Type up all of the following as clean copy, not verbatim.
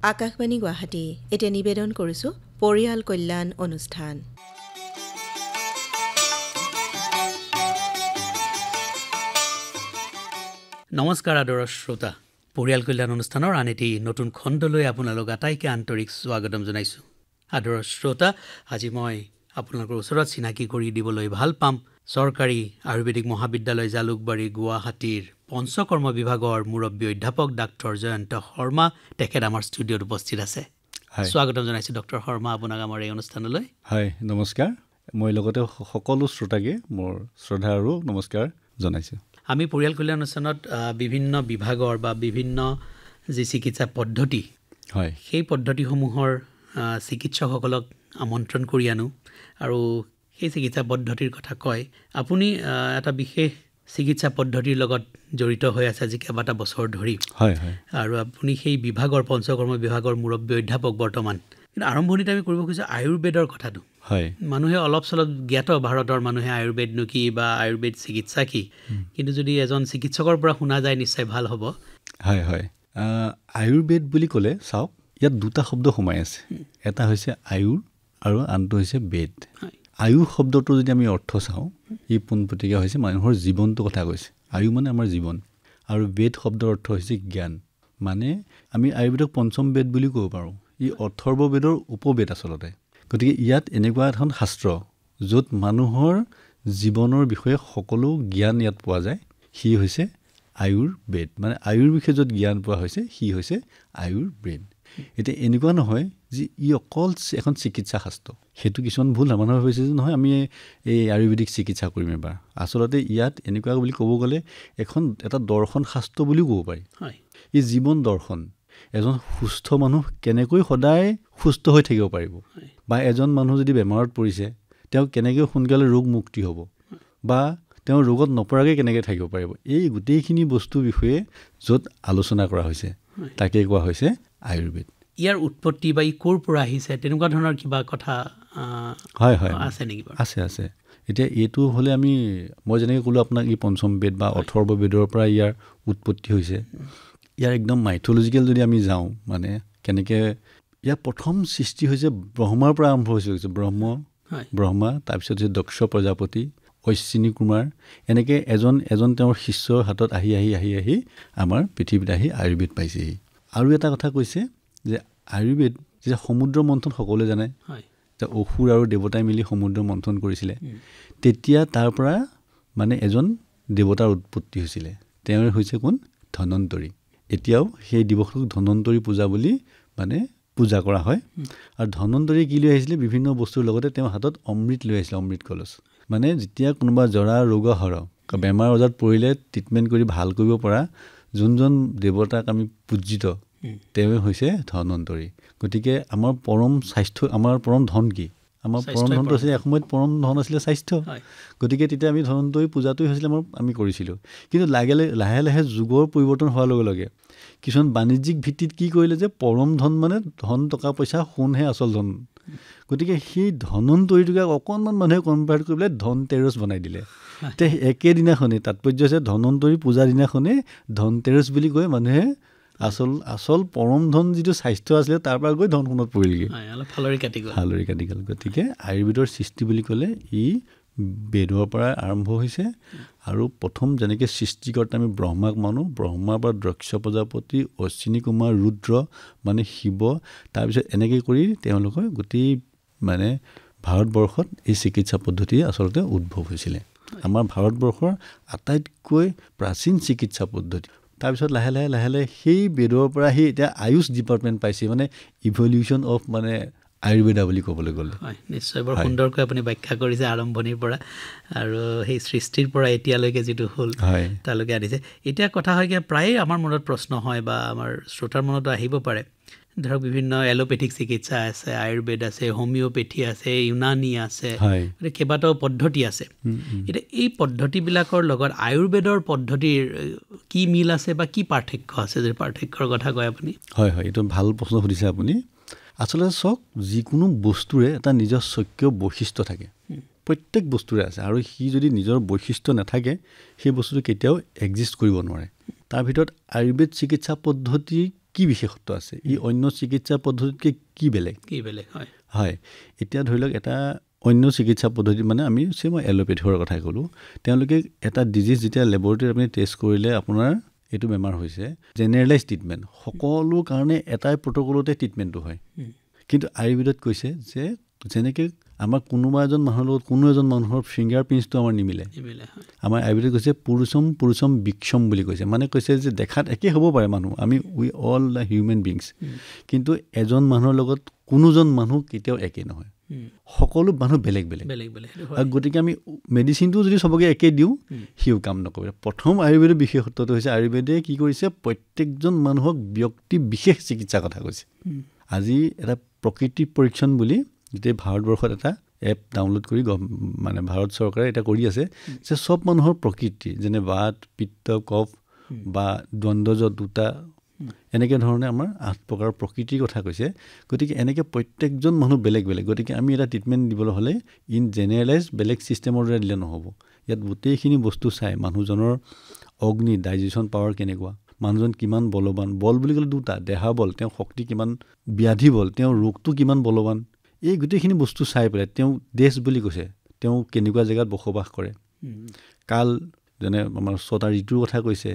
আকাশবাণী গুৱাহাটী এতিয়া নিবেদন কৰিছোঁ পৰিয়াল কল্যাণ অনুষ্ঠান। নমস্কাৰ আদৰৰ শ্ৰোতা, পৰিয়াল কল্যাণ অনুষ্ঠানৰ আন এটি নতুন খণ্ডলৈ আপোনালোক আটাইকে আন্তৰিক স্বাগতম জনাইছোঁ। আদৰৰ শ্ৰোতা, আজি মই আপোনালোকৰ ওচৰত চিনাকি কৰি দিবলৈ ভাল পাম চৰকাৰী আয়ুৰ্বেদিক মহাবিদ্যালয় জালুকবাৰী গুৱাহাটীৰ পঞ্চকৰ্ম বিভাগৰ মুৰব্বী অধ্যাপক ডাক্তৰ জয়ন্ত শৰ্মা। তেখেত আমাৰ ষ্টুডিঅ'ত উপস্থিত আছে। স্বাগতম জনাইছোঁ ডক্টৰ শৰ্মা আপোনাক আমাৰ এই অনুষ্ঠানলৈ। হয়, নমস্কাৰ। মই লগতে সকলো শ্ৰোতাকে মোৰ শ্ৰদ্ধা আৰু নমস্কাৰ জনাইছোঁ। আমি পৰিয়াল কল্যাণ অনুষ্ঠানত বিভিন্ন বিভাগৰ বা বিভিন্ন যি চিকিৎসা পদ্ধতি হয় সেই পদ্ধতিসমূহৰ চিকিৎসকসকলক আমন্ত্ৰণ কৰি আনো আৰু সেই চিকিৎসা পদ্ধতিৰ কথা কয়। আপুনি এটা বিশেষ চিকিৎসা পদ্ধতিৰ লগত জড়িত হৈ আছে আজি কেইবাটা বছৰ ধৰি। হয় হয় আৰু আপুনি সেই বিভাগৰ পঞ্চকৰ্ম বিভাগৰ মুৰব্বী অধ্যাপক বৰ্তমান। কিন্তু আৰম্ভণিতে আমি কৰিব খুজিছোঁ আয়ুৰ্বেদৰ কথাটো। হয়, মানুহে অলপ চলপ জ্ঞাত ভাৰতৰ মানুহে আয়ুৰ্বেদনো কি বা আয়ুৰ্বেদ চিকিৎসা কি, কিন্তু যদি এজন চিকিৎসকৰ পৰা শুনা যায় নিশ্চয় ভাল হ'ব। হয় হয় আয়ুৰ্বেদ বুলি ক'লে চাওক, ইয়াত দুটা শব্দ সোমাই আছে। এটা হৈছে আয়ুৰ আৰু আনটো হৈছে বেদ। আয়ুৰ শব্দটো যদি আমি অৰ্থ চাওঁ, ই পোনপটীয়া হৈছে মানুহৰ জীৱনটোৰ কথা কৈছে। আয়ু মানে আমাৰ জীৱন, আৰু বেদ শব্দৰ অৰ্থ হৈছে জ্ঞান। মানে আমি আয়ুৰ্বেদক পঞ্চম বেদ বুলি ক'ব পাৰোঁ। ই অথৰ্ব বেদৰ উপবেদ আচলতে। গতিকে ইয়াত এনেকুৱা এখন শাস্ত্ৰ য'ত মানুহৰ জীৱনৰ বিষয়ে সকলো জ্ঞান ইয়াত পোৱা যায়, সি হৈছে আয়ুৰ্বেদ। মানে আয়ুৰ বিষয়ে য'ত জ্ঞান পোৱা হৈছে সি হৈছে আয়ুৰ্বেদ। এতিয়া এনেকুৱা নহয় যে ই অকল এখন চিকিৎসা শাস্ত্ৰ। সেইটো কিছুমান ভুল মানুহে ভাবিছে যে নহয় আমি এই আয়ুৰ্বেদিক চিকিৎসা কৰিম এবাৰ। আচলতে ইয়াত এনেকুৱা বুলি ক'ব গ'লে এটা দৰ্শন শাস্ত্ৰ বুলিও ক'ব পাৰি। ই জীৱন দৰ্শন। এজন সুস্থ মানুহ কেনেকৈ সদায় সুস্থ হৈ থাকিব পাৰিব, বা এজন মানুহ যদি বেমাৰত পৰিছে তেওঁ কেনেকৈ সোনকালে ৰোগ মুক্তি হ'ব, বা তেওঁ ৰোগত নপৰাকৈ কেনেকৈ থাকিব পাৰিব, এই গোটেইখিনি বস্তুৰ বিষয়ে য'ত আলোচনা কৰা হৈছে তাকে কোৱা হৈছে আয়ুৰ্বেদ। ইয়াৰ উৎপত্তি বা ই ক'ৰ পৰা আহিছে তেনেকুৱা ধৰণৰ কিবা কথা হয় হয় আছে নেকি? আছে আছে। এতিয়া এইটো হ'লে মই যেনেকৈ ক'লোঁ আপোনাক, ই পঞ্চম বেদ বা অথৰ্ব বেদৰ পৰা ইয়াৰ উৎপত্তি হৈছে। ইয়াৰ একদম মাইথলজিকেল যদি আমি যাওঁ, মানে কেনেকৈ ইয়াৰ প্ৰথম সৃষ্টি হৈছে ব্ৰহ্মাৰ পৰা আৰম্ভ হৈছে। ব্ৰহ্মা, তাৰপিছত হৈছে দক্ষ প্ৰজাপতি, অশ্বিনী কুমাৰ, এনেকৈ এজন তেওঁৰ শিষ্যৰ হাতত আহি আহি আহি আহি আমাৰ পৃথিৱীত আহি আয়ুৰ্বেদ পাইছেহি। আৰু এটা কথা কৈছে যে আয়ুৰ্বেদ যে সমুদ্ৰ মন্থন সকলোৱে জানে, যে অসুৰ আৰু দেৱতাই মিলি সমুদ্ৰ মন্থন কৰিছিলে, তেতিয়া তাৰ পৰা মানে এজন দেৱতাৰ উৎপত্তি হৈছিলে। তেওঁ হৈছে কোন? ধনন্তৰী। এতিয়াও সেই দিৱসটোক ধনন্তৰী পূজা বুলি মানে পূজা কৰা হয়। আৰু ধনন্তৰী কি লৈ আহিছিলে? বিভিন্ন বস্তুৰ লগতে তেওঁ হাতত অমৃত লৈ আহিছিলে, অমৃত কলচ। মানে যেতিয়া কোনোবা জৰা ৰোগ বেমাৰ আজাৰত পৰিলে ট্ৰিটমেণ্ট কৰি ভাল কৰিব পৰা যোনজন দেৱতাক আমি পূজিত, তেওঁ হৈছে ধনন্তৰী। গতিকে আমাৰ পৰম স্বাস্থ্য, আমাৰ পৰম ধন কি? আমাৰ পৰম ধনটো আছিলে, এসময়ত পৰম ধন আছিলে স্বাস্থ্য। গতিকে তেতিয়া আমি ধনন্তৰী পূজাটোৱে হৈছিলে আমি কৰিছিলোঁ। কিন্তু লাহে লাহে যুগৰ পৰিৱৰ্তন হোৱাৰ লগে লগে কিছুমান বাণিজ্যিক ভিত্তিত কি কৰিলে যে পৰম ধন মানে ধন, টকা পইচা, সোণহে আচল ধন। গতিকে সেই ধনন্তৰীটোকে অকণমান মানুহে কনভাৰ্ট কৰি পেলাই ধনতেৰছ বনাই দিলে। তে একেদিনাখনেই তাৎপৰ্য হৈছে ধনন্তৰী পূজাৰ দিনাখনেই ধনতেৰছ বুলি কৈ মানুহে আচল পৰম ধন যিটো স্বাস্থ্য আছিলে তাৰ পৰা গৈ ধন সোণত পৰিলগৈ, ফালৰি কাটি গ'ল। গতিকে আয়ুৰ্বেদৰ সৃষ্টি বুলি ক'লে ই বেদৰ পৰা আৰম্ভ হৈছে। আৰু প্ৰথম যেনেকৈ সৃষ্টিকৰ্তা আমি ব্ৰহ্মাক মানো, ব্ৰহ্মাৰ পৰা দক্ষ প্ৰজাপতি, অশ্বিনী কুমাৰ, ৰুদ্ৰ মানে শিৱ, তাৰপিছত এনেকৈ কৰি তেওঁলোকৰ গোটেই মানে ভাৰতবৰ্ষত এই চিকিৎসা পদ্ধতি আচলতে উদ্ভৱ হৈছিলে। আমাৰ ভাৰতবৰ্ষৰ আটাইতকৈ প্ৰাচীন চিকিৎসা পদ্ধতি। তাৰপিছত লাহে লাহে সেই বেদৰ পৰা সেই এতিয়া আয়ুষ ডিপাৰ্টমেণ্ট পাইছে, মানে ইভলিউশ্যন অফ মানে আয়ুৰ্বেদা বুলি ক'বলৈ গ'লে। হয়, নিশ্চয় বৰ সুন্দৰকৈ আপুনি ব্যাখ্যা কৰিছে আৰম্ভণিৰ পৰা, আৰু সেই সৃষ্টিৰ পৰা এতিয়ালৈকে যিটো হ'ল তালৈকে আনিছে। এতিয়া কথা হয় কি, প্ৰায়ে আমাৰ মনত প্ৰশ্ন হয় বা আমাৰ শ্ৰোতাৰ মনতো আহিব পাৰে, ধৰক বিভিন্ন এলোপেথিক চিকিৎসা আছে, আয়ুৰ্বেদ আছে, হোমিঅ'পেথি আছে, ইউনানী আছে, কেইবাটাও পদ্ধতি আছে। এতিয়া এই পদ্ধতিবিলাকৰ লগত আয়ুৰ্বেদৰ পদ্ধতিৰ কি মিল আছে বা কি পাৰ্থক্য আছে, যদি পাৰ্থক্যৰ কথা কয় আপুনি? হয়, এইটো ভাল প্ৰশ্ন সুধিছে আপুনি। আচলতে চাওক, যিকোনো বস্তুৰে এটা নিজৰ স্বকীয় বৈশিষ্ট্য থাকে, প্ৰত্যেক বস্তুৰে আছে। আৰু সি যদি নিজৰ বৈশিষ্ট্য নাথাকে সেই বস্তুটো কেতিয়াও এক্সিষ্ট কৰিব নোৱাৰে। তাৰ ভিতৰত আয়ুৰ্বেদ চিকিৎসা পদ্ধতিৰ কি বিশেষত্ব আছে, ই অন্য চিকিৎসা পদ্ধতিতকৈ কি বেলেগ হয় হয়। এতিয়া ধৰি লওক এটা অন্য চিকিৎসা পদ্ধতি মানে মই এলোপেথিৰ কথাই ক'লোঁ, তেওঁলোকে এটা ডিজিজ যেতিয়া লেবৰেটৰীত আপুনি টেষ্ট কৰিলে আপোনাৰ এইটো বেমাৰ হৈছে, জেনেৰেলাইজ ট্ৰিটমেণ্ট, সকলো কাৰণে এটাই প্ৰট'কলতে ট্ৰিটমেণ্টটো হয়। কিন্তু আয়ুৰ্বেদত কৈছে যে যেনেকৈ আমাৰ কোনোবা এজন মানুহৰ লগত কোনো এজন মানুহৰ ফিংগাৰ প্ৰিণ্টছটো আমাৰ নিমিলে, আমাৰ আয়ুৰ্বেদত কৈছে পুৰুষম বিক্ষম বুলি কৈছে, মানে কৈছে যে দেখাত একেই হ'ব পাৰে মানুহ, আমি উই অল দ্য হিউমেন বিংছ, কিন্তু এজন মানুহৰ লগত কোনোজন মানুহ কেতিয়াও একেই নহয়, সকলো মানুহ বেলেগ বেলেগ। আৰু গতিকে আমি মেডিচিনটো যদি চবকে একে দিওঁ সিও কাম নকৰে। প্ৰথম আয়ুৰ্বেদৰ বিশেষত্বটো হৈছে আয়ুৰ্বেদে কি কৰিছে, প্ৰত্যেকজন মানুহক ব্যক্তি বিশেষ চিকিৎসাৰ কথা কৈছে। আজি এটা প্ৰকৃতি পৰীক্ষণ বুলি গোটেই ভাৰতবৰ্ষত এটা এপ ডাউনলোড কৰি মানে ভাৰত চৰকাৰে এটা কৰি আছে যে চব মানুহৰ প্ৰকৃতি, যেনে বাত, পিত্ত, কফ বা দ্বন্দ্বজ দুটা, এনেকৈ ধৰণে আমাৰ 8 প্ৰকাৰৰ প্ৰকৃতিৰ কথা কৈছে। গতিকে এনেকৈ প্ৰত্যেকজন মানুহ বেলেগ বেলেগ। গতিকে আমি এটা ট্ৰিটমেণ্ট দিবলৈ হ'লে ইন জেনেৰেলাইজ বেলেগ ছিষ্টেমৰ দ্বাৰা দিলে নহ'ব। ইয়াত গোটেইখিনি বস্তু চাই মানুহজনৰ অগ্নি ডাইজেশ্যন পাৱাৰ কেনেকুৱা, মানুহজন কিমান বলৱান, বল বুলি ক'লে দুটা, দেহা বল, তেওঁৰ শক্তি কিমান, ব্যাধি বল, তেওঁৰ ৰোগটো কিমান বলৱান, এই গোটেইখিনি বস্তু চাই পেলাই তেওঁ দেশ বুলি কৈছে, তেওঁ কেনেকুৱা জেগাত বসবাস কৰে, কাল যেনে আমাৰ 6টা ঋতুৰ কথা কৈছে,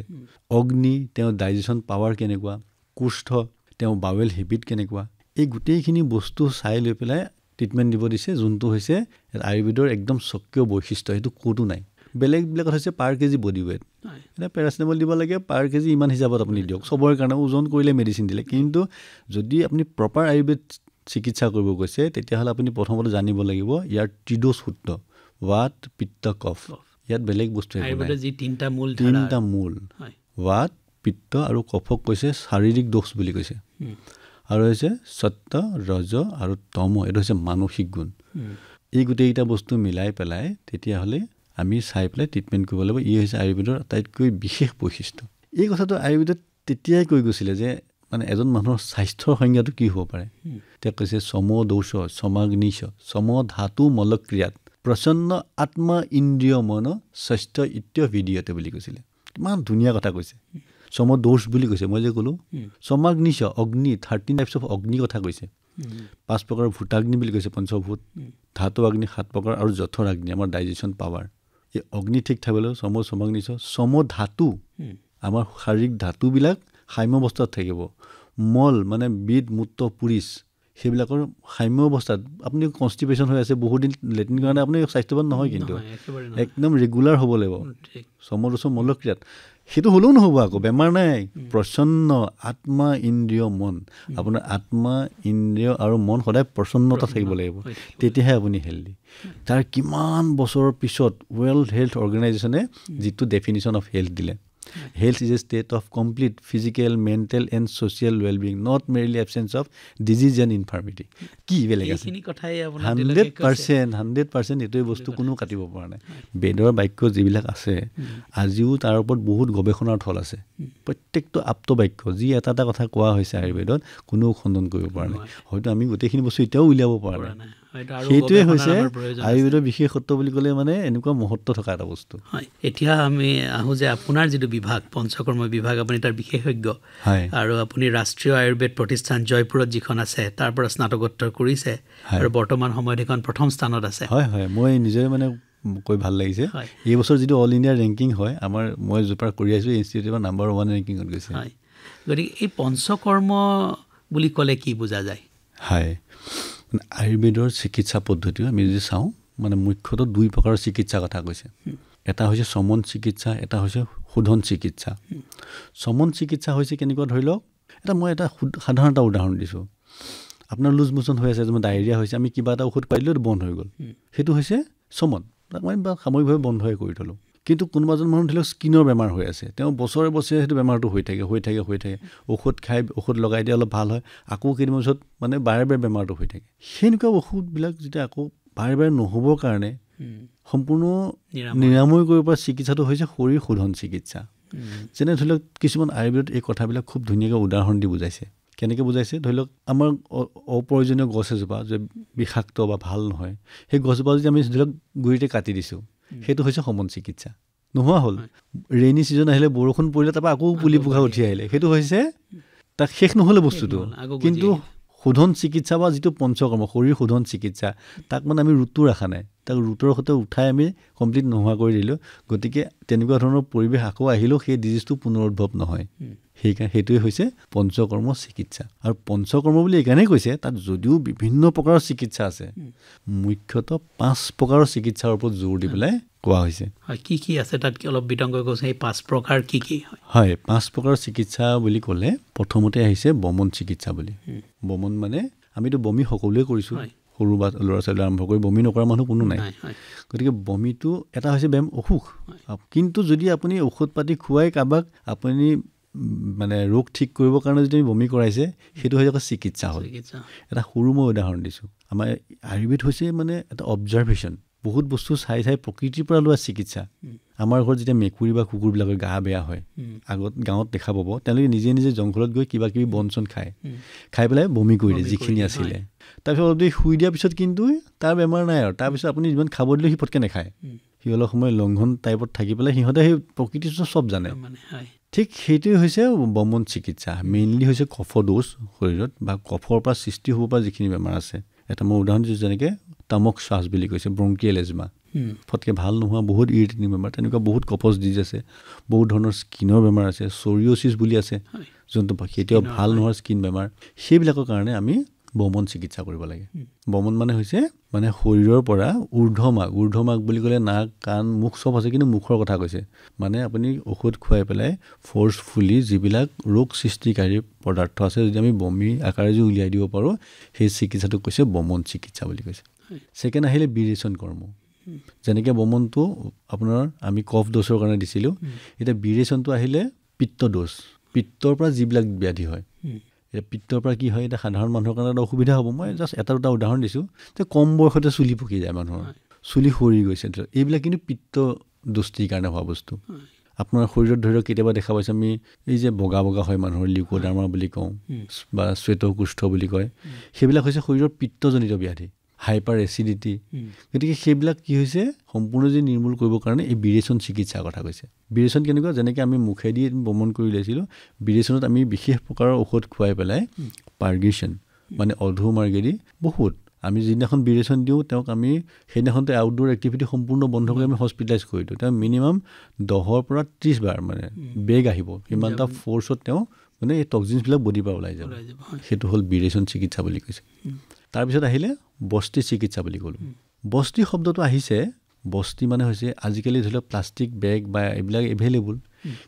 অগ্নি তেওঁৰ ডাইজেশ্যন পাৱাৰ কেনেকুৱা, কুষ্ঠ তেওঁ বাৱেল হেবিট কেনেকুৱা, এই গোটেইখিনি বস্তু চাই লৈ পেলাই ট্ৰিটমেণ্ট দিব দিছে, যোনটো হৈছে আয়ুৰ্বেদৰ একদম স্বকীয় বৈশিষ্ট্য, সেইটো ক'তো নাই। বেলেগবিলাক হৈছে পাৰ কেজি বডি ৱেইট, এতিয়া পেৰাচিটামল দিব লাগে পাৰ কেজি ইমান হিচাপত আপুনি দিয়ক, চবৰে কাৰণে ওজন কৰিলে মেডিচিন দিলে। কিন্তু যদি আপুনি প্ৰপাৰ আয়ুৰ্বেদ চিকিৎসা কৰিব গৈছে তেতিয়াহ'লে আপুনি প্ৰথমতে জানিব লাগিব ইয়াৰ ত্ৰিদোষ সূত্ৰ, ৱাত, পিত্ত, কফ, ইয়াত বেলেগ বস্তু তিনিটা মূল, ৱাত, পিত্ত আৰু কফক কৈছে শাৰীৰিক দোষ বুলি কৈছে, আৰু হৈছে সত্য, ৰজ আৰু তম, এইটো হৈছে মানসিক গুণ। এই গোটেইকেইটা বস্তু মিলাই পেলাই তেতিয়াহ'লে আমি চাই পেলাই ট্ৰিটমেণ্ট কৰিব লাগিব। ই হৈছে আয়ুৰ্বেদৰ আটাইতকৈ বিশেষ বৈশিষ্ট্য। এই কথাটো আয়ুৰ্বেদত তেতিয়াই কৈ গৈছিলে যে মানে এজন মানুহৰ স্বাস্থ্যৰ সংজ্ঞাটো কি হ'ব পাৰে। তেওঁ কৈছে চম দৌষ সমাগ্নিশ চম ধাতু মলক্ৰিয়াত প্ৰচন্ন আত্মা ইন্দ্ৰিয় মন স্বাস্থ্য ইত্য ভিডিঅ'তে বুলি কৈছিলে। কিমান ধুনীয়া কথা কৈছে। চম দৌষ বুলি কৈছে, মই যে ক'লোঁ সমাগ্নিশ অগ্নি, 13 টাইপছ অফ অগ্নি কথা কৈছে, 5 প্ৰকাৰৰ ভূতাগ্নি বুলি কৈছে, পঞ্চভূত, ধাতু অগ্নি 7 প্ৰকাৰ, আৰু জঠৰ অগ্নি আমাৰ ডাইজেশ্যন পাৱাৰ। এই অগ্নি ঠিক থাকিবলৈ সমাগ্নিশ চম ধাতু, আমাৰ শাৰীৰিক ধাতুবিলাক সাম্য অৱস্থাত থাকিব, মল মানে বিদ মূত্ৰ পুৰিচ সেইবিলাকৰ সাম্য অৱস্থাত। আপুনি কনষ্টিপেশ্যন হৈ আছে বহুত দিন লেট্ৰিন কাৰণে আপুনি স্বাস্থ্যৱান নহয়, কিন্তু একদম ৰেগুলাৰ হ'ব লাগিব। সমদোষ মলক্ৰিয়াত সেইটো হ'লেও নহ'ব, আকৌ বেমাৰ নাই, প্ৰচন্ন আত্মা ইন্দ্ৰিয় মন, আপোনাৰ আত্মা ইন্দ্ৰিয় আৰু মন সদায় প্ৰচন্নতা থাকিব লাগিব, তেতিয়াহে আপুনি হেল্ডি। তাৰ কিমান বছৰৰ পিছত ৱৰ্ল্ড হেল্থ অৰ্গেনাইজেশ্যনে যিটো ডেফিনিশ্যন অফ হেল্থ দিলে, health is a state of complete physical, mental and social well-being, not merely absence of disease and infirmity. কি বেলেগ আছে 100% এইটোৱে বস্তু কোনো কাটিব পৰা নাই। বেদৰ বাক্য যিবিলাক আছে আজিও তাৰ ওপৰত বহুত গৱেষণাৰ থল আছে। প্ৰত্যেকটো আপ্ত বাক্য যি এটা এটা কথা কোৱা হৈছে আয়ুৰ্বেদত কোনেও খণ্ডন কৰিব পৰা নাই। হয়তো আমি গোটেইখিনি বস্তু এতিয়াও উলিয়াব পৰা নাই। সেইটোৱে হৈছে আয়ুৰ্বেদৰ বিশেষত্ব বুলি ক'লে, মানে এনেকুৱা মহত্ব থকা এটা বস্তু। হয়, এতিয়া আমি আহোঁ যে আপোনাৰ যিটো বিভাগ পঞ্চকৰ্ম বিভাগ, আপুনি তাৰ বিশেষজ্ঞ, আৰু আপুনি ৰাষ্ট্ৰীয় আয়ুৰ্বেদ প্ৰতিষ্ঠান জয়পুৰত যিখন আছে তাৰ পৰা স্নাতকোত্তৰ কৰিছে, আৰু বৰ্তমান সময়ত সেইখন প্ৰথম স্থানত আছে। হয় হয়, মই নিজে মানে কৈ ভাল লাগিছে। এই বছৰ যিটো অল ইণ্ডিয়া ৰেংকিং হয়, মই য'ৰ কৰি আহিছোঁ ইনষ্টিটিউটৰ নাম্বাৰ 1 ৰেংকিঙত গৈছে। হয়, গতিকে এই পঞ্চকৰ্ম বুলি ক'লে কি বুজা যায়? হয়, আয়ুৰ্বেদৰ চিকিৎসা পদ্ধতি আমি যদি চাওঁ, মানে মুখ্যতঃ 2 প্ৰকাৰৰ চিকিৎসা কথা কৈছে। এটা হৈছে চমন চিকিৎসা, এটা হৈছে শোধন চিকিৎসা। চমন চিকিৎসা হৈছে কেনেকুৱা, ধৰি লওক মই এটা সাধাৰণ এটা উদাহৰণ দিছোঁ। আপোনাৰ লুজ মোচন হৈ আছে, যেনে ডায়েৰিয়া হৈছে, আমি কিবা এটা ঔষধ পাই দিলোঁ বন্ধ হৈ গ'ল, সেইটো হৈছে চমন, তাক মই সাময়িকভাৱে বন্ধই কৰি থ'লোঁ। কিন্তু কোনোবা এজন মানুহ ধৰি লওক স্কিনৰ বেমাৰ হৈ আছে, তেওঁ বছৰে বছৰে সেইটো বেমাৰটো হৈ থাকে, ঔষধ খাই ঔষধ লগাই দিয়ে, অলপ ভাল হয়, আকৌ কেইদিনমান পিছত মানে বাৰে বাৰে বেমাৰটো হৈ থাকে। সেনেকুৱা ঔষধবিলাক যেতিয়া আকৌ বাৰে বাৰে নহ'বৰ কাৰণে সম্পূৰ্ণ নিৰাময় কৰিব পৰা চিকিৎসাটো হৈছে শৰীৰ শোধন চিকিৎসা। যেনে ধৰি লওক কিছুমান আয়ুৰ্বেদত এই কথাবিলাক খুব ধুনীয়াকৈ উদাহৰণ দি বুজাইছে। কেনেকৈ বুজাইছে, ধৰি লওক আমাৰ অপ্ৰয়োজনীয় গছ এজোপা যে বিষাক্ত বা ভাল নহয়, সেই গছজোপা যদি আমি ধৰি লওক গুৰিতে কাটি দিছোঁ, সেইটো হৈছে সমন চিকিৎসা। নোহোৱা হ'ল। ৰেইনি ছিজন আহিলে, বৰষুণ পৰিলে, তাৰপৰা আকৌ পুলি পোখা উঠি আহিলে। সেইটো হৈছে তাক শেষ নহ'লে বস্তুটো। কিন্তু শোধন চিকিৎসা বা যিটো পঞ্চকৰ্ম, শৰীৰ শোধন চিকিৎসা, তাক মানে আমি ৰুটটো ৰখা নাই, তাক ৰুটৰ সৈতে উঠাই আমি কমপ্লিট নোহোৱা কৰি দিলোঁ। গতিকে তেনেকুৱা ধৰণৰ পৰিৱেশ আকৌ আহিলেও সেই ডিজিজটো পুনৰুদ্ভৱ নহয়। সেইকাৰণে সেইটোৱে হৈছে পঞ্চকৰ্ম চিকিৎসা। আৰু পঞ্চকৰ্ম বুলি এইকাৰণেই কৈছে, তাত যদিও বিভিন্ন প্ৰকাৰৰ চিকিৎসা আছে, মুখ্যতঃ 5 প্ৰকাৰৰ চিকিৎসাৰ ওপৰত জোৰ দি পেলাই কোৱা হৈছে। কি কি আছে তাত অলপ বিতংকৈ কৈছে, এই 5 প্ৰকাৰ কি কি হয়? 5 প্ৰকাৰৰ চিকিৎসা বুলি ক'লে প্ৰথমতে আহিছে বমন চিকিৎসা বুলি। বমন মানে আমিতো বমি সকলোৱে কৰিছোঁ, সৰু বা ল'ৰা ছোৱালী আৰম্ভ কৰি বমি নকৰা মানুহ কোনো নাই। গতিকে বমিটো এটা হৈছে ব্যায়াম অসুখ। কিন্তু যদি আপুনি ঔষধ পাতি খুৱাই কাৰোবাক আপুনি মানে ৰোগ ঠিক কৰিবৰ কাৰণে যদি বমি কৰাইছে, সেইটো হৈ যাব চিকিৎসা হ'ল। এটা সৰু মই উদাহৰণ দিছোঁ। আমাৰ আয়ুৰ্বেদ হৈছে মানে এটা অবজাৰ্ভেশ্যন, বহুত বস্তু চাই চাই প্ৰকৃতিৰ পৰা লোৱা চিকিৎসা। আমাৰ ঘৰত যেতিয়া মেকুৰী বা কুকুৰবিলাকৰ গা বেয়া হয়, আগত গাঁৱত দেখা পাব, তেওঁলোকে নিজে নিজে জংঘলত গৈ কিবা কিবি বন চন খাই পেলাই বমি কৰি দিয়ে যিখিনি আছিলে। তাৰপিছত অলপ দেৰি শুই দিয়াৰ পিছত কিন্তু তাৰ বেমাৰ নাই আৰু। তাৰপিছত আপুনি যিমান খাব দিলেও সি পটকৈ নাখায়, সি অলপ সময় লংঘন টাইপত থাকি পেলাই সিহঁতে সেই প্ৰকৃতিৰ চব জানে। ঠিক সেইটোৱে হৈছে বমন চিকিৎসা। মেইনলি হৈছে কফ দোষ শৰীৰত বা কফৰ পৰা সৃষ্টি হ'ব পৰা যিখিনি বেমাৰ আছে। এটা মই উদাহৰণ দিছোঁ, যেনেকৈ তামক শ্বাস বুলি কৈছে, ব্ৰংকিয়েল এজমা, ফটকৈ ভাল নোহোৱা বহুত ইৰিটেটিং বেমাৰ। তেনেকুৱা বহুত কফজ ডিজিজ আছে, বহুত ধৰণৰ স্কিনৰ বেমাৰ আছে, চৰিঅ'চিছ বুলি আছে, যোনটো কেতিয়াও ভাল নোহোৱা স্কিন বেমাৰ। সেইবিলাকৰ কাৰণে আমি বমন চিকিৎসা কৰিব লাগে। বমন মানে হৈছে মানে শৰীৰৰ পৰা ঊৰ্ধ্বমাগ বুলি ক'লে নাক, কাণ, মুখ চব আছে, কিন্তু মুখৰ কথা কৈছে। মানে আপুনি ঔষধ খুৱাই পেলাই ফ'ৰ্চফুলি যিবিলাক ৰোগ সৃষ্টিকাৰী পদাৰ্থ আছে, যদি আমি বমি আকাৰে যদি উলিয়াই দিব পাৰোঁ, সেই চিকিৎসাটোক কৈছে বমন চিকিৎসা বুলি কৈছে। ছেকেণ্ড আহিলে বিৰেচন কৰ্ম। যেনেকৈ বমনটো আপোনাৰ আমি কফ দোষৰ কাৰণে দিছিলোঁ, এতিয়া বিৰেচনটো আহিলে পিত্ত দোষ, পিত্তৰ পৰা যিবিলাক ব্যাধি হয়। এতিয়া পিত্তৰ পৰা কি হয়, এতিয়া সাধাৰণ মানুহৰ কাৰণে এটা অসুবিধা হ'ব। মই জাষ্ট এটা দুটা উদাহৰণ দিছোঁ, যে কম বয়সতে চুলি পকি যায় মানুহৰ, চুলি সৰি গৈছে, এইবিলাক কিন্তু পিত্ত দোষটিৰ কাৰণে হোৱা বস্তু। আপোনাৰ শৰীৰত ধৰি লওক কেতিয়াবা দেখা পাইছে আমি এই যে বগা হয় মানুহৰ, লিউকোডাৰ্মা বুলি কওঁ বা শ্বেতকুষ্ঠ বুলি কয়, সেইবিলাক হৈছে শৰীৰৰ পিত্তজনিত ব্যাধি, হাইপাৰ এচিডিটি। গতিকে সেইবিলাক কি হৈছে, সম্পূৰ্ণ যদি নিৰ্মূল কৰিবৰ কাৰণে এই বিৰেচন চিকিৎসাৰ কথা কৈছে। বিৰেচন কেনেকুৱা, যেনেকৈ আমি মুখেদি বমন কৰি উলিয়াইছিলোঁ, বিৰেচনত আমি বিশেষ প্ৰকাৰৰ ঔষধ খুৱাই পেলাই পাৰ্গেশ্যন মানে অধুমাৰ্গেদি বহুত, আমি যিদিনাখন বিৰেচন দিওঁ তেওঁক আমি সেইদিনাখনতে আউটডোৰ এক্টিভিটি সম্পূৰ্ণ বন্ধ কৰি আমি হস্পিটেলাইজ কৰি দিওঁ। তেওঁ মিনিমাম 10 পৰা 30 বাৰ মানে বেগ আহিব, সিমান এটা ফ'ৰ্চত তেওঁ মানে এই টক্সিনছবিলাক বডিৰ পৰা ওলাই যাব। সেইটো হ'ল বিৰেচন চিকিৎসা বুলি কৈছে। তাৰপিছত আহিলে বস্তি চিকিৎসা বুলি ক'লোঁ। বস্তি শব্দটো আহিছে, বস্তি মানে হৈছে আজিকালি ধৰি লওক প্লাষ্টিক বেগ বা এইবিলাক এভেইলেবল,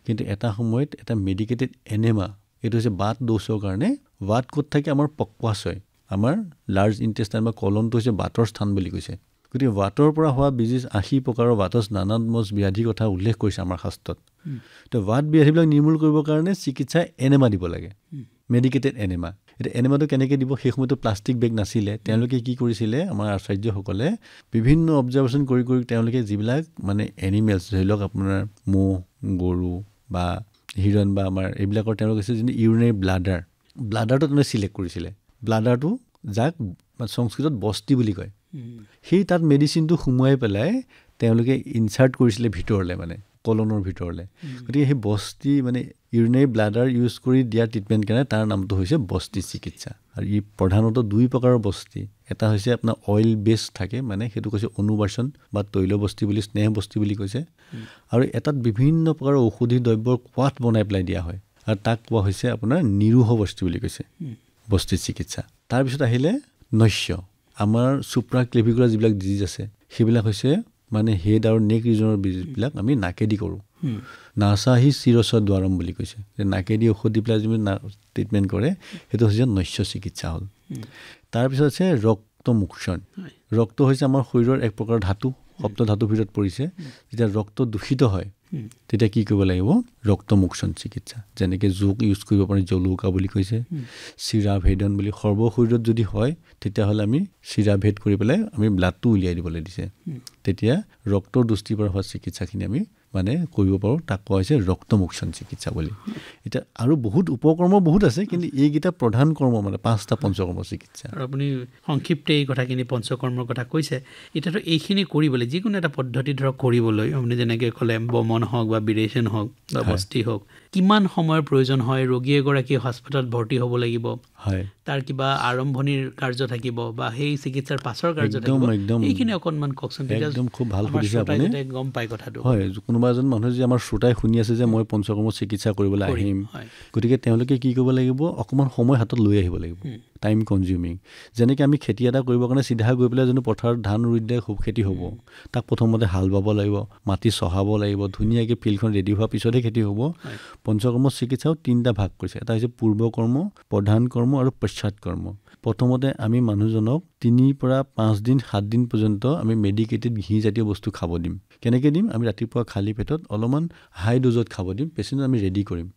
কিন্তু এটা সময়ত এটা মেডিকেটেড এনেমা, এইটো হৈছে বাত দোষৰ কাৰণে। বাত ক'ত থাকে, আমাৰ পক্বাশয়, আমাৰ লাৰ্জ ইণ্টেষ্টাইন বা কলনটো হৈছে বাতৰ স্থান বুলি কৈছে। গতিকে বাতৰ পৰা হোৱা 80 প্ৰকাৰৰ বাতজ নানাত্মজ ব্যাধিৰ কথা উল্লেখ কৰিছে আমাৰ শাস্ত্ৰত। তো বাত ব্যাধিবিলাক নিৰ্মূল কৰিবৰ কাৰণে চিকিৎসা এনেমা দিব লাগে, মেডিকেটেড এনেমা। এতিয়া এনেমাটো কেনেকৈ দিব, সেই সময়তো প্লাষ্টিক বেগ নাছিলে। তেওঁলোকে কি কৰিছিলে, আমাৰ আচাৰ্যসকলে বিভিন্ন অবজাৰ্ভেশ্যন কৰি তেওঁলোকে যিবিলাক মানে এনিমেলছ, ধৰি লওক আপোনাৰ ম'হ, গৰু বা হিৰণ বা আমাৰ এইবিলাকৰ তেওঁলোকে আছে যিটো ইউৰিনেৰী ব্লাডাৰটো তেওঁলোকে চিলেক্ট কৰিছিলে। ব্লাডাৰটো যাক সংস্কৃতত বস্তি বুলি কয়, সেই তাত মেডিচিনটো সুমুৱাই পেলাই তেওঁলোকে ইনচাৰ্ট কৰিছিলে ভিতৰলৈ, মানে কলনৰ ভিতৰলৈ। গতিকে সেই বস্তি মানে ইউৰিনেৰী ব্লাডাৰ ইউজ কৰি দিয়া ট্ৰিটমেণ্ট কাৰণে তাৰ নামটো হৈছে বস্তি চিকিৎসা। আৰু ই প্ৰধানতঃ 2 প্ৰকাৰৰ বস্তি। এটা হৈছে আপোনাৰ অইল বেছ থাকে, মানে সেইটো কৈছে অনুবাসন বা তৈল বস্তি বুলি, স্নেহ বস্তি বুলি কৈছে। আৰু এটাত বিভিন্ন প্ৰকাৰৰ ঔষধি দ্ৰব্যৰ কোৱাত বনাই পেলাই দিয়া হয়, আৰু তাক কোৱা হৈছে আপোনাৰ নিৰোহ বস্তি বুলি কৈছে, বস্তি চিকিৎসা। তাৰপিছত আহিলে নস্য। আমাৰ চুপ্ৰা ক্লেভিকুলাৰ যিবিলাক ডিজিজ আছে, সেইবিলাক হৈছে মানে হেড আৰু নেক ৰিজনৰ ডিজিজবিলাক আমি নাকেদি কৰোঁ। নাচাহি চিৰস্ব দ্বাৰম বুলি কৈছে, যে নাকেদি ঔষধ দি পেলাই যিবিলাক ট্ৰিটমেণ্ট কৰে, সেইটো হৈছে নস্য চিকিৎসা হ'ল। তাৰপিছত আছে ৰক্তমোক্ষণ। ৰক্ত হৈছে আমাৰ শৰীৰৰ এক প্ৰকাৰৰ ধাতু, সপ্ত ধাতুৰ ভিতৰত পৰিছে। যেতিয়া ৰক্ত দূষিত হয়, তেতিয়া কি কৰিব লাগিব, ৰক্তমোক্ষণ চিকিৎসা। যেনেকৈ যোগ ইউজ কৰিব পাৰি, জলৌকা বুলি কৈছে, চিৰাভেদন বুলি। সৰ্বশৰীৰত যদি হয়, তেতিয়াহ'লে আমি চিৰাভেদ কৰি পেলাই আমি ব্লাডটো উলিয়াই দিবলৈ দিছে। তেতিয়া ৰক্তৰ দৃষ্টিৰ পৰা হোৱা চিকিৎসাখিনি আমি মানে কৰিব পাৰোঁ, তাক কোৱা হৈছে ৰক্তমোচন চিকিৎসা বুলি। এতিয়া আৰু বহুত উপকৰ্ম বহুত আছে, কিন্তু এইকেইটা প্ৰধান কৰ্ম মানে 5টা পঞ্চকৰ্ম চিকিৎসা। আৰু আপুনি সংক্ষিপ্তে এই কথাখিনি পঞ্চকৰ্মৰ কথা কৈছে। এতিয়াতো এইখিনি কৰিবলৈ যিকোনো এটা পদ্ধতি ধৰক কৰিবলৈ আপুনি যেনেকৈ ক'লে বমন হওক বা বিৰেচন হওক বা বস্তি হওক, কিমান সময়ৰ প্ৰয়োজন হয়? ৰোগী এগৰাকী হস্পিটেলত ভৰ্তি হ'ব লাগিব, হয়, তাৰ কিবা আৰম্ভণিৰ কাৰ্য থাকিব বা সেই চিকিৎসাৰ পাছৰ কাৰ্য থাকিব, এইখিনি অকণমান কওকচোন। একদম খুব ভাল সুধিছে আপুনি, গম পাই কথাটো। হয়, কোনোবা এজন মানুহে যে আমাৰ শ্ৰোতাই শুনি আছে যে মই পঞ্চকৰ্ম চিকিৎসা কৰিবলৈ আহিম, গতিকে তেওঁলোকে কি কৰিব লাগিব? অকণমান সময় হাতত লৈ আহিব লাগিব, টাইম কনজিউমিং। যেনেকৈ আমি খেতি এটা কৰিবৰ কাৰণে চিধা গৈ পেলাই জানো পথাৰত ধান ৰুই দিলে খুব খেতি হ'ব? তাক প্ৰথমতে হাল বাব লাগিব, মাটি চহাব লাগিব, ধুনীয়াকৈ ফিল্ডখন ৰেডি হোৱাৰ পিছতহে খেতি হ'ব। পঞ্চকৰ্ম চিকিৎসাও 3টা ভাগ কৰিছে। এটা হৈছে পূৰ্বকৰ্ম, প্ৰধান কৰ্ম আৰু পশ্চাৎ কৰ্ম। প্ৰথমতে আমি মানুহজনক 3 পৰা 5 দিন 7 দিন পৰ্যন্ত আমি মেডিকেটেড ঘি জাতীয় বস্তু খাব দিম। কেনেকৈ দিম? আমি ৰাতিপুৱা খালী পেটত অলপমান হাই ড'জত খাব দিম, পেচেণ্টক আমি ৰেডি কৰিম।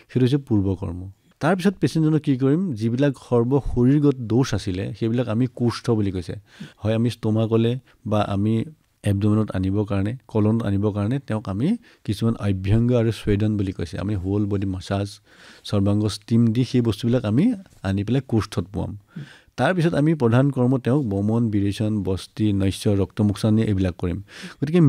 সেইটো হৈছে পূৰ্বকৰ্ম। তাৰপিছত পেচেণ্টজনক কি কৰিম? যিবিলাক শৰীৰগত দোষ আছিলে সেইবিলাক আমি কুষ্ঠ বুলি কৈছে, হয় আমি ষ্টমাকলে বা আমি এবডোমেনত আনিবৰ কাৰণে, কলনত আনিবৰ কাৰণে তেওঁক আমি কিছুমান অভ্যংগ আৰু স্বেদন বুলি কৈছে, আমি হোল বডি মাছাজ, সৰ্বাংগ ষ্টিম দি সেই বস্তুবিলাক আমি আনি পেলাই কুষ্ঠত পোৱাম। তাৰপিছত আমি প্ৰধান কৰ্ম তেওঁক বমন, বিৰেচন, বস্তি, নস্য, ৰক্তমোচন এইবিলাক কৰিম। গতিকে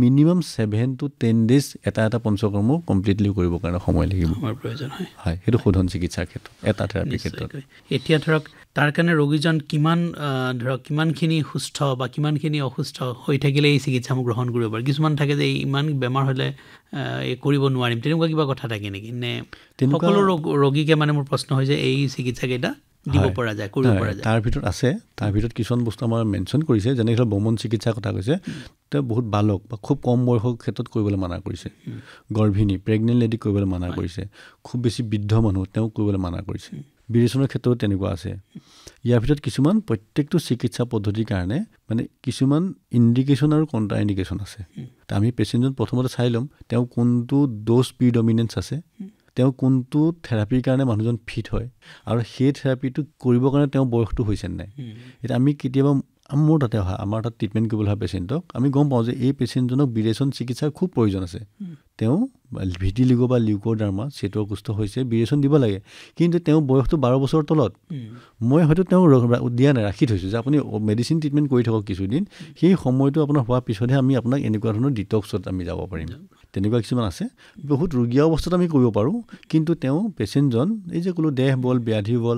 মিনিমাম 7 to 10 ডেজ এটা পঞ্চকৰ্ম কমপ্লিটলি কৰিবৰ কাৰণে সময় লাগিব, প্ৰয়োজন হয়। হয়, সেইটো শোধন চিকিৎসাৰ ক্ষেত্ৰত, এটা থেৰাপিৰ ক্ষেত্ৰত। এতিয়া ধৰক তাৰ কাৰণে ৰোগীজন কিমানখিনি সুস্থ বা কিমানখিনি অসুস্থ হৈ থাকিলে এই চিকিৎসাসমূহ গ্ৰহণ কৰিব পাৰে? কিছুমান থাকে যে ইমান বেমাৰ হ'লে কৰিব নোৱাৰিম, তেনেকুৱা কিবা কথা থাকে নেকি? নে সকলো ৰোগীকে মানে মোৰ প্ৰশ্ন হৈছে এই চিকিৎসাকেইটা দিব পৰা যায়, কৰিব পৰা যায়? তাৰ ভিতৰত কিছুমান বস্তু আমাৰ মেনশ্যন কৰিছে, যেনেকৈ বমন চিকিৎসাৰ কথা কৈছে, তেওঁ বহুত বালক বা খুব কম বয়সৰ ক্ষেত্ৰত কৰিবলৈ মানা কৰিছে, গৰ্ভিণী প্ৰেগনেণ্ট লেডিক কৰিবলৈ মানা কৰিছে, খুব বেছি বৃদ্ধ মানুহ তেওঁক কৰিবলৈ মানা কৰিছে। বিৰেচনৰ ক্ষেত্ৰতো তেনেকুৱা আছে। ইয়াৰ ভিতৰত কিছুমান প্ৰত্যেকটো চিকিৎসা পদ্ধতিৰ কাৰণে মানে কিছুমান ইণ্ডিকেশ্যন আৰু কণ্ট্ৰা ইণ্ডিকেশ্যন আছে। আমি পেচেণ্টজন প্ৰথমতে চাই ল'ম তেওঁ কোনটো ড'জ প্ৰিডমিনেঞ্চ আছে, তেওঁ কোনটো থেৰাপিৰ কাৰণে মানুহজন ফিট হয়, আৰু সেই থেৰাপিটো কৰিবৰ কাৰণে তেওঁ বয়সটো হৈছে নাই। এতিয়া আমি কেতিয়াবা মোৰ তাতে অহা, আমাৰ তাত ট্ৰিটমেণ্ট কৰিবলৈ অহা পেচেণ্টক আমি গম পাওঁ যে এই পেচেণ্টজনক বিৰেচন চিকিৎসাৰ খুব প্ৰয়োজন আছে, তেওঁ ভিটিলিগো বা লিউকোডাৰ্মা চেতকুষ্ঠ হৈছে, বিৰেচন দিব লাগে, কিন্তু তেওঁ বয়সটো 12 বছৰৰ তলত। মই হয়তো তেওঁক দিয়া নাই, ৰাখি থৈছোঁ যে আপুনি মেডিচিন ট্ৰিটমেণ্ট কৰি থাকক কিছুদিন, সেই সময়টো আপোনাৰ হোৱাৰ পিছতহে আমি আপোনাক এনেকুৱা ধৰণৰ ডিটক্সত আমি যাব পাৰিম। তেনেকুৱা কিছুমান আছে। বহুত ৰোগীয়া অৱস্থাত আমি কৰিব পাৰোঁ, কিন্তু তেওঁ পেচেণ্টজন এই যে ক'লোঁ দেহ বল, ব্যাধি বল,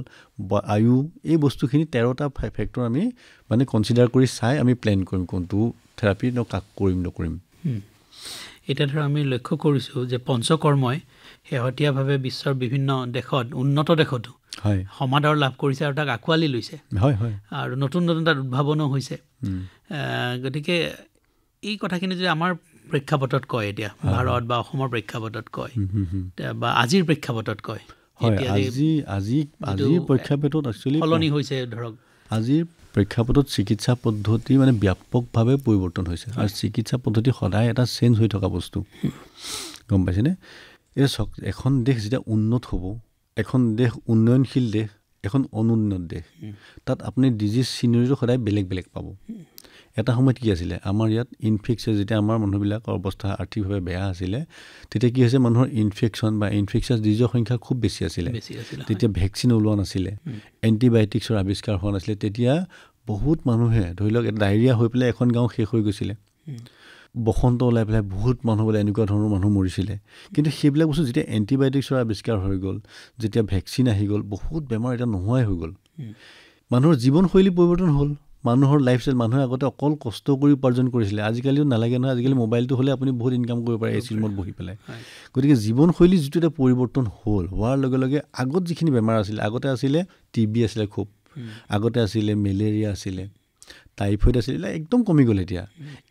আয়ু, এই বস্তুখিনি 13টা ফেক্টৰ আমি মানে কনচিডাৰ কৰি চাই আমি প্লেন কৰিম কোনটো থেৰাপি কাক কৰিম নকৰিম। এতিয়া ধৰক আমি লক্ষ্য কৰিছোঁ যে পঞ্চকৰ্মই শেহতীয়াভাৱে বিশ্বৰ বিভিন্ন দেশত, উন্নত দেশতো সমাদৰ লাভ কৰিছে আৰু তাক আঁকোৱালি লৈছে, আৰু নতুন তাত উদ্ভাৱনো হৈছে। গতিকে এই কথাখিনি যদি আমাৰ প্ৰেক্ষাপটত কয়, এতিয়া ভাৰত বা অসমৰ প্ৰেক্ষাপটত কয় বা আজিৰ প্ৰেক্ষাপটত কয়, আজিৰ প্ৰেক্ষাপটত সলনি হৈছে ধৰক, আজিৰ প্ৰেক্ষাপটত চিকিৎসা পদ্ধতি মানে ব্যাপকভাৱে পৰিৱৰ্তন হৈছে, আৰু চিকিৎসা পদ্ধতি সদায় এটা চেঞ্জ হৈ থকা বস্তু, গম পাইছেনে? এতিয়া চাওক, এখন দেশ যেতিয়া উন্নত হ'ব, এখন দেশ উন্নয়নশীল দেশ, এখন অনুন্নত দেশ, তাত আপুনি ডিজিজ চিনেৰীটো সদায় বেলেগ বেলেগ পাব। এটা সময়ত কি আছিলে, আমাৰ ইয়াত ইনফেকশ্যন, যেতিয়া আমাৰ মানুহবিলাকৰ অৱস্থা আৰ্থিকভাৱে বেয়া আছিলে, তেতিয়া কি হৈছে, মানুহৰ ইনফেকশ্যন বা ইনফেকচাছ ডিজিজৰ সংখ্যা খুব বেছি আছিলে। তেতিয়া ভেকচিন ওলোৱা নাছিলে, এণ্টিবায়'টিক্সৰ আৱিষ্কাৰ হোৱা নাছিলে, তেতিয়া বহুত মানুহে ধৰি লওক ডায়েৰিয়া হৈ পেলাই এখন গাঁও শেষ হৈ গৈছিলে, বসন্ত ওলাই পেলাই বহুত মানুহ বোলে এনেকুৱা ধৰণৰ মানুহ মৰিছিলে। কিন্তু সেইবিলাক বস্তু যেতিয়া এণ্টিবায়'টিক্সৰ আৱিষ্কাৰ হৈ গ'ল, যেতিয়া ভেকচিন আহি গ'ল, বহুত বেমাৰ এতিয়া নোহোৱাই হৈ গ'ল। মানুহৰ জীৱনশৈলী পৰিৱৰ্তন হ'ল, মানুহৰ লাইফষ্টাইল, মানুহে আগতে অকল কষ্ট কৰি উপাৰ্জন কৰিছিলে, আজিকালিও নালাগে নহয়, আজিকালি মোবাইলটো হ'লে আপুনি বহুত ইনকাম কৰিব পাৰে এচি ৰুমত বহি পেলাই। গতিকে জীৱনশৈলী যিটো এটা পৰিৱৰ্তন হোৱাৰ লগে লগে আগত যিখিনি বেমাৰ আছিলে, আগতে আছিলে টিবি আছিলে খুব, আগতে আছিলে মেলেৰিয়া আছিলে, টাইফইড আছিলে, একদম কমি গ'ল।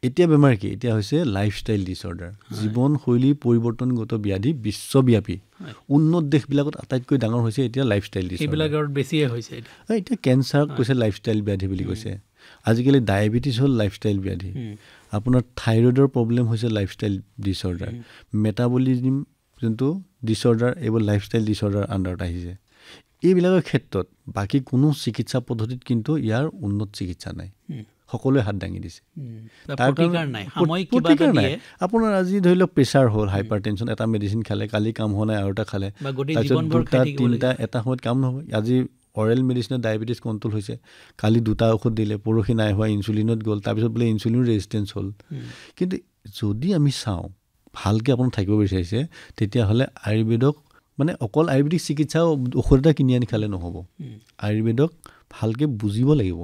এতিয়া বেমাৰ কি? এতিয়া হৈছে লাইফষ্টাইল ডিছঅৰ্ডাৰ, জীৱনশৈলী পৰিৱৰ্তনগত ব্যাধি, বিশ্বব্যাপী উন্নত দেশবিলাকত আটাইতকৈ ডাঙৰ হৈছে এতিয়া লাইফষ্টাইল ডিছঅৰ্ডাৰ, বেছিয়ে হৈছে। এতিয়া কেঞ্চাৰক কৈছে লাইফষ্টাইল ব্যাধি বুলি কৈছে, আজিকালি ডায়েবেটিছ হ'ল লাইফষ্টাইল ব্যাধি, আপোনাৰ থাইৰয়ডৰ প্ৰব্লেম হৈছে লাইফষ্টাইল ডিছঅৰ্ডাৰ, মেটাবলিজিম যোনটো ডিছঅৰ্ডাৰ, এইবোৰ লাইফষ্টাইল ডিছঅৰ্ডাৰ আণ্ডাৰত আহিছে। এইবিলাকৰ ক্ষেত্ৰত বাকী কোনো চিকিৎসা পদ্ধতিত কিন্তু ইয়াৰ উন্নত চিকিৎসা নাই, সকলোৱে হাত দাঙি দিছে। প্ৰতিকাৰ নাই। আপোনাৰ আজি ধৰি লওক প্ৰেছাৰ হ'ল, হাইপাৰ টেনশ্যন, এটা মেডিচিন খালে, কালি কাম হোৱা নাই আৰু এটা খালে, তাৰপিছত 2টা 3টা এটা সময়ত কাম নহয়। আজি অৰেল মেডিচিনত ডায়েবেটিছ কণ্ট্ৰল হৈছে, কালি 2টা ঔষধ দিলে, পৰহি নাই হোৱা, ইনচুলিনত গ'ল, তাৰপিছত বোলে ইনচুলিন ৰেজিষ্টেঞ্চ হ'ল। কিন্তু যদি আমি চাওঁ ভালকৈ আপোনাৰ থাকিব বিচাৰিছে, তেতিয়াহ'লে আয়ুৰ্বেদক মানে অকল আয়ুৰ্বেদিক চিকিৎসা ঔষধ এটা কিনি আনি খালে নহ'ব। আয়ুৰ্বেদক ভালকৈ বুজিব লাগিব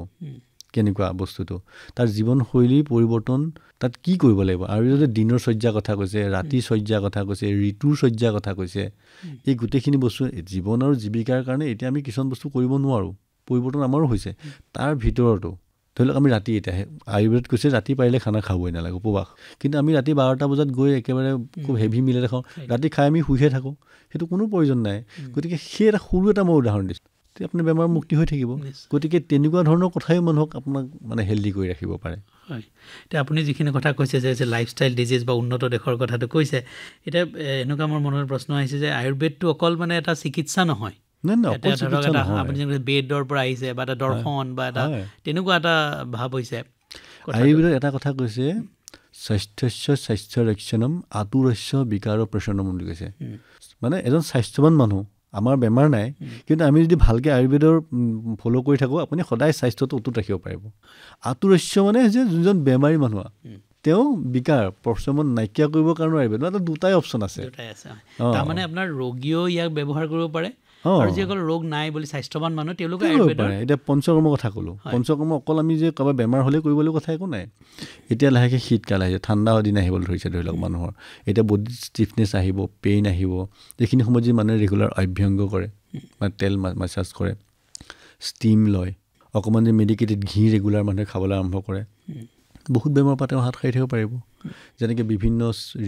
কেনেকুৱা বস্তুটো, তাৰ জীৱনশৈলী পৰিৱৰ্তন, তাত কি কৰিব লাগিব। আয়ুৰ্বেদে দিনৰ শয্যাৰ কথা কৈছে, ৰাতি শয্যাৰ কথা কৈছে, ঋতুৰ শয্যাৰ কথা কৈছে। এই গোটেইখিনি বস্তু জীৱন আৰু জীৱিকাৰ কাৰণে এতিয়া আমি কিছুমান বস্তু কৰিব নোৱাৰোঁ, পৰিৱৰ্তন আমাৰো হৈছে। তাৰ ভিতৰতো ধৰি লওক আমি ৰাতি এতিয়া আয়ুৰ্বেদত কৈছে ৰাতি পাৰিলে খানা খাবই নালাগে, উপবাস। কিন্তু আমি ৰাতি 12টা বজাত গৈ একেবাৰে খুব হেভি মিল এটা খাওঁ, ৰাতি খাই আমি শুইহে থাকোঁ, সেইটো কোনো প্ৰয়োজন নাই। গতিকে সেই এটা সৰু এটা মই উদাহৰণ দিছোঁ, তেতিয়া আপুনি বেমাৰ মুক্তি হৈ থাকিব। গতিকে তেনেকুৱা ধৰণৰ কথাই মানুহক আপোনাক মানে হেল্ডি কৰি ৰাখিব পাৰে। হয়, এতিয়া আপুনি যিখিনি কথা কৈছে যে লাইফষ্টাইল ডিজিজ বা উন্নত দেশৰ কথাটো কৈছে, এতিয়া এনেকুৱা মোৰ মনত প্ৰশ্ন আহিছে যে আয়ুৰ্বেদটো অকল মানে এটা চিকিৎসা নহয়, ধৰক এটা আপুনি যেনেকৈ বেদৰ পৰা আহিছে বা এটা দৰ্শন বা এটা তেনেকুৱা এটা ভাৱ হৈছে। আয়ুৰ্বেদত এটা কথা কৈছে, স্বাস্থ্যস্য স্বাস্থ্য ৰক্ষণম আতুৰস্য বিকাৰ প্ৰচনম বুলি কৈছে। মানে এজন স্বাস্থ্যৱান মানুহ, আমাৰ বেমাৰ নাই, কিন্তু আমি যদি ভালকৈ আয়ুৰ্বেদৰ ফ'ল' কৰি থাকোঁ, আপুনি সদায় স্বাস্থ্যটো অটুট ৰাখিব পাৰিব। আতুৰস্য মানে যে যোনজন বেমাৰী মানুহ, তেওঁ বিকাৰ প্ৰচলন নাইকিয়া কৰিবৰ কাৰণে আয়ুৰ্বেদ মানে 2টাই অপশ্যন আছে। তাৰমানে আপোনাৰ ৰোগীও ইয়াক ব্যৱহাৰ কৰিব পাৰে, আৰু যিসকল ৰোগ নাই বুলি স্বাস্থ্যৱান মানুহ তেওঁলোকে পাৰে। এতিয়া পঞ্চকৰ্মৰ কথা ক'লোঁ, পঞ্চকৰ্ম অকল আমি যে কাৰোবাৰ বেমাৰ হ'লে কৰিবলৈ কথা একো নাই। এতিয়া লাহেকৈ শীতকাল আহিছে, ঠাণ্ডা দিন আহিবলৈ ধৰিছে ধৰি লওক মানুহৰ, এতিয়া বডিত ষ্টিফনেছ আহিব, পেইন আহিব। এইখিনি সময়ত যদি মানুহে ৰেগুলাৰ অভ্যংগ কৰে, মানে তেল মাছাজ কৰে, ষ্টিম লয়, অকণমান যে মেডিকেটেড ঘি ৰেগুলাৰ মানুহে খাবলৈ আৰম্ভ কৰে, বহুত বেমাৰৰ পৰা তেওঁ হাত সাৰি থাকিব পাৰিব। যেনেকৈ বিভিন্ন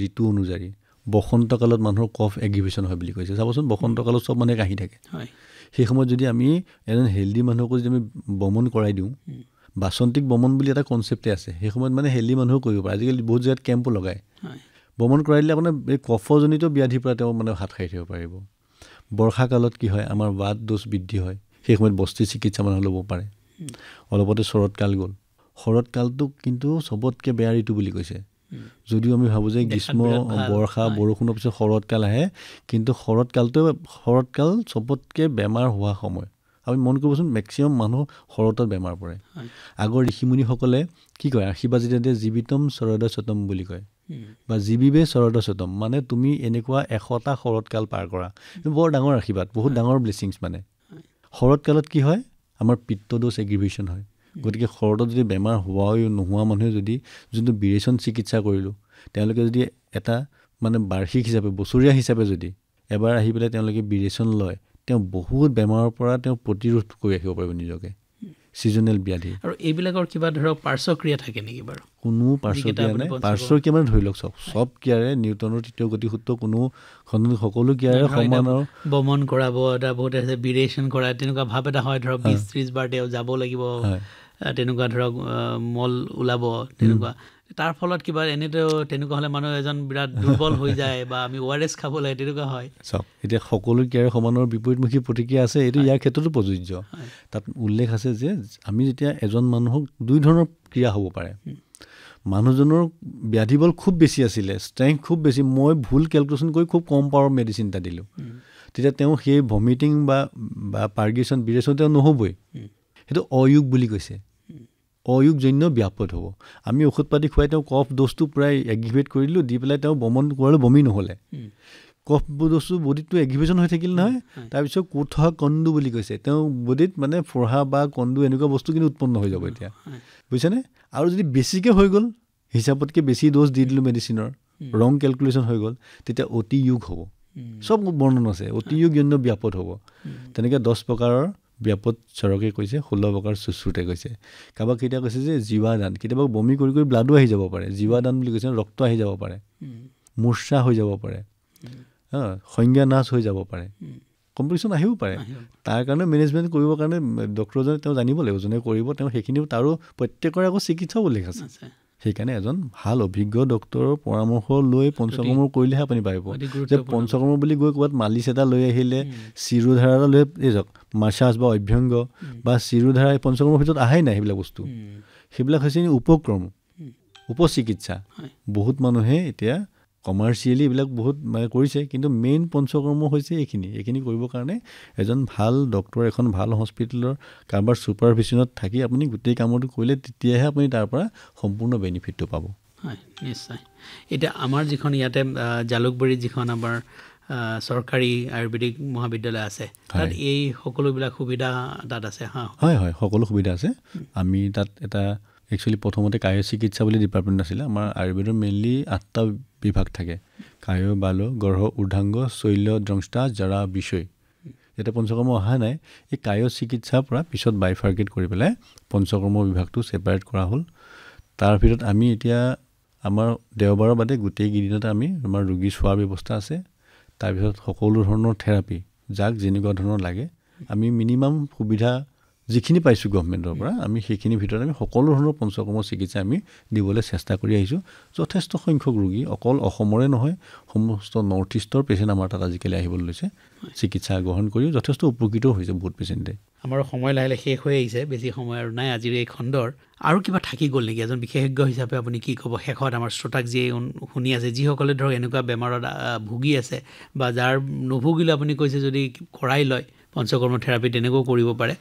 ঋতু অনুযায়ী বসন্তকালত মানুহৰ কফ এগ্ৰিভেশ্যন হয় বুলি কৈছে। চাবচোন, বসন্তকালত চব মানুহে কাহি থাকে। সেই সময়ত যদি আমি এজন হেল্ডি মানুহকো যদি আমি বমন কৰাই দিওঁ, বাসন্তিক বমন বুলি এটা কনচেপ্টে আছে, সেই সময়ত মানে হেল্ডি মানুহো কৰিব পাৰে। আজিকালি বহুত জেগাত কেম্পো লগায়, বমন কৰাই দিলে আপোনাৰ এই কফজনিত ব্যাধিৰ পৰা তেওঁ মানে হাত সাৰি থাকিব পাৰিব। বৰ্ষাকালত কি হয়, আমাৰ বাত দোষ বৃদ্ধি হয়, সেই সময়ত বস্তি চিকিৎসা মানুহে ল'ব পাৰে। অলপতে শৰৎকাল গ'ল, শৰৎকালটো কিন্তু চবতকৈ বেয়া ঋতু বুলি কৈছে। যদিও আমি ভাবোঁ যে গ্ৰীষ্ম, বৰ্ষা, বৰষুণৰ পিছত শৰৎকাল আহে, কিন্তু শৰৎকাল চবতকৈ বেমাৰ হোৱা সময়। আপুনি মন কৰিবচোন, মেক্সিমাম মানুহ শৰতত বেমাৰ পৰে। আগৰ ঋষিমুনিসকলে কি কয়, আশীৰ্বাদ যেতিয়া দিয়ে, জীৱিতম শৰদ শতম বুলি কয়, বা জীৱিবে শৰদ শতম, মানে তুমি এনেকুৱা 100টা শৰৎকাল পাৰ কৰা। বৰ ডাঙৰ আশীৰ্বাদ, বহুত ডাঙৰ ব্লেছিংছ। মানে শৰৎকালত কি হয়, আমাৰ পিত্ত দোষ এগ্ৰিভেশ্যন হয়। গতিকে শৰতত যদি বেমাৰ নোহোৱা মানুহে যদি যোনটো বিৰেচন চিকিৎসা কৰিলোঁ, তেওঁলোকে যদি এটা মানে বাৰ্ষিক হিচাপে, বছৰীয়া হিচাপে যদি এবাৰ আহি পেলাই তেওঁলোকে বিৰেচন লয়, তেওঁ বহুত বেমাৰৰ পৰা তেওঁ প্ৰতিৰোধ কৰি ৰাখিব পাৰিব নিজকে, ছিজনেল ব্যাধি। আৰু এইবিলাকৰ কিবা ধৰক পাৰ্শ্বক্ৰিয়া থাকে নেকি বাৰু? কোনো পাৰ্শ্বক্ৰিয়া নাই। পাৰ্শ্বক্ৰিয়া মানে ধৰি লওক চব ক্ৰিয়াৰে, নিউটনৰ তৃতীয় গতিসূত্ৰ কোনো সকলো ক্ৰিয়াৰে সমান। আৰু বমন কৰাব, এটা বহুত আছে বিৰেচন কৰা, তেনেকুৱা ভাৱ এটা হয়। ধৰক 20-30 বাৰ তেওঁ যাব লাগিব, তেনেকুৱা ধৰক মল ওলাব, তেনেকুৱা। তাৰ ফলত কিবা এনেতো তেনেকুৱা হ'লে মানুহ এজন বিৰাট দুৰ্বল হৈ যায়, বা আমি ORS খাব লাগে, তেনেকুৱা হয়। চাওক, এতিয়া সকলো ক্ৰিয়াৰে সমানৰ বিপৰীতমুখী প্ৰতিক্ৰিয়া আছে, এইটো ইয়াৰ ক্ষেত্ৰতো প্ৰযোজ্য। তাত উল্লেখ আছে যে আমি যেতিয়া এজন মানুহক 2 ধৰণৰ ক্ৰিয়া হ'ব পাৰে। মানুহজনৰ ব্যাধি বল খুব বেছি আছিলে, ষ্ট্ৰেংথ খুব বেছি, মই ভুল কেলকুলেশ্যন কৰি খুব কম পাৱাৰ মেডিচিন এটা দিলোঁ, তেতিয়া তেওঁ সেই ভমিটিং বা পাৰ্গেশ্যন, বিৰেচন তেওঁ নহ'বই। সেইটো অয়োগ বুলি কৈছে, অয়োগজন্য ব্যাপদ হ'ব। আমি ঔষধ পাতি খুৱাই তেওঁ কফ ড'জটো প্ৰায় এগ্ৰিভেট কৰিলোঁ, দি পেলাই তেওঁ বমন কৰালে বমি নহ'লে, কফ ড'জটো বডিটো এগ্ৰিভেশ্যন হৈ থাকিল নহয়। তাৰপিছত কোঠা কণ্ডু বুলি কৈছে, তেওঁ বডিত মানে ফোঁহা বা কণ্ডু এনেকুৱা বস্তু কিন্তু উৎপন্ন হৈ যাব এতিয়া, বুজিছেনে? আৰু যদি বেছিকৈ হৈ গ'ল, হিচাপতকৈ বেছি ড'জ দি দিলোঁ মেডিচিনৰ, ৰং কেলকুলেশ্যন হৈ গ'ল, তেতিয়া অতিয়োগ হ'ব। চব বৰ্ণন আছে, অতিয়োগজন্য ব্যাপদ হ'ব। তেনেকৈ 10 প্ৰকাৰৰ ব্যাপদ চৰকে কৈছে, 16 প্ৰকাৰ সুশ্ৰুতে কৈছে। কাৰোবাক কেতিয়া কৈছে যে জীৱাদান, কেতিয়াবা বমি কৰি কৰি ব্লাডো আহি যাব পাৰে, জীৱাদান বুলি কৈছে, ৰক্ত আহি যাব পাৰে, মূৰ্ছা হৈ যাব পাৰে, সংজ্ঞা নাশ হৈ যাব পাৰে, কমপ্লিকেশ্যন আহিব পাৰে। তাৰ কাৰণে মেনেজমেণ্ট কৰিবৰ কাৰণে ডক্টৰজনে তেওঁ জানিব লাগিব, যোনে কৰিব তেওঁ সেইখিনি, তাৰো প্ৰত্যেকৰে আকৌ চিকিৎসাও উল্লেখ আছে। সেইকাৰণে এজন ভাল অভিজ্ঞ ডক্টৰৰ পৰামৰ্শ লৈ পঞ্চকৰ্ম কৰিলেহে আপুনি পাৰিব। যে পঞ্চকৰ্ম বুলি গৈ ক'ৰবাত মালিচ এটা লৈ আহিলে, চিৰোধাৰা এটা লৈ যাওক, মাছাজ বা অভ্যংগ বা চিৰোধাৰা, এই পঞ্চকৰ্মৰ ভিতৰত আহাই নাই সেইবিলাক বস্তু। সেইবিলাক হৈছে উপক্ৰম, উপচিকিৎসা। বহুত মানুহে এতিয়া কমাৰ্চিয়েলি এইবিলাক বহুত মানে কৰিছে, কিন্তু মেইন পঞ্চকৰ্ম হৈছে এইখিনি কৰিবৰ কাৰণে এজন ভাল ডক্তৰ, এখন ভাল হস্পিটেলৰ কাৰোবাৰ ছুপাৰভিশ্যনত থাকি আপুনি গোটেই কামটো কৰিলে তেতিয়াহে আপুনি তাৰ পৰা সম্পূৰ্ণ বেনিফিটটো পাব। হয়, নিশ্চয়। এতিয়া আমাৰ যিখন ইয়াতে জালুকবাৰীত যিখন আমাৰ চৰকাৰী আয়ুৰ্বেদিক মহাবিদ্যালয় আছে, তাত এই সকলোবিলাক সুবিধা তাত আছে? হয়, সকলো সুবিধা আছে। আমি তাত এটা একচুৱেলি প্ৰথমতে কায় চিকিৎসা বুলি ডিপাৰ্টমেণ্ট আছিলে। আমাৰ আয়ুৰ্বেদৰ মেইনলি 8টা বিভাগ থাকে: কায়, বাল, গৰ্ভ, ঊৰ্ধাংগ, শৈল্য, দ্ৰংষ্টা, জৰা, বিষয়। যেতিয়া পঞ্চকৰ্ম অহা নাই, এই কায় চিকিৎসাৰ পৰা পিছত বাইফাৰ্কেট কৰি পেলাই পঞ্চকৰ্ম বিভাগটো ছেপাৰেট কৰা হ'ল। তাৰ ভিতৰত আমি এতিয়া আমাৰ দেওবাৰৰ বাদে গোটেই কেইদিনতে আমাৰ ৰোগী চোৱাৰ ব্যৱস্থা আছে। তাৰপিছত সকলো ধৰণৰ থেৰাপি, যাক যেনেকুৱা ধৰণৰ লাগে, আমি মিনিমাম সুবিধা যিখিনি পাইছোঁ গভমেণ্টৰ পৰা, আমি সেইখিনিৰ ভিতৰত আমি সকলো ধৰণৰ পঞ্চকৰ্ম চিকিৎসা আমি দিবলৈ চেষ্টা কৰি আহিছোঁ। যথেষ্ট সংখ্যক ৰোগী, অকল অসমৰে নহয়, সমস্ত নৰ্থ ইষ্টৰ পেচেণ্ট আমাৰ তাত আজিকালি আহিবলৈ লৈছে। চিকিৎসা গ্ৰহণ কৰিও যথেষ্ট উপকৃতও হৈছে বহুত পেচেণ্টে। আমাৰ সময় লাহে লাহে শেষ হৈ আহিছে, বেছি সময় আৰু নাই আজিৰ এই খণ্ডৰ। আৰু কিবা থাকি গ'ল নেকি? এজন বিশেষজ্ঞ হিচাপে আপুনি কি ক'ব শেষত আমাৰ শ্ৰোতাক যিয়ে শুনি আছে, যিসকলে ধৰক এনেকুৱা বেমাৰত ভুগি আছে বা যাৰ নুভুগিলে আপুনি কৈছে যদি কৰাই লয় পঞ্চকৰ্ম থেৰাপি, তেনেকৈও কৰিব পাৰে,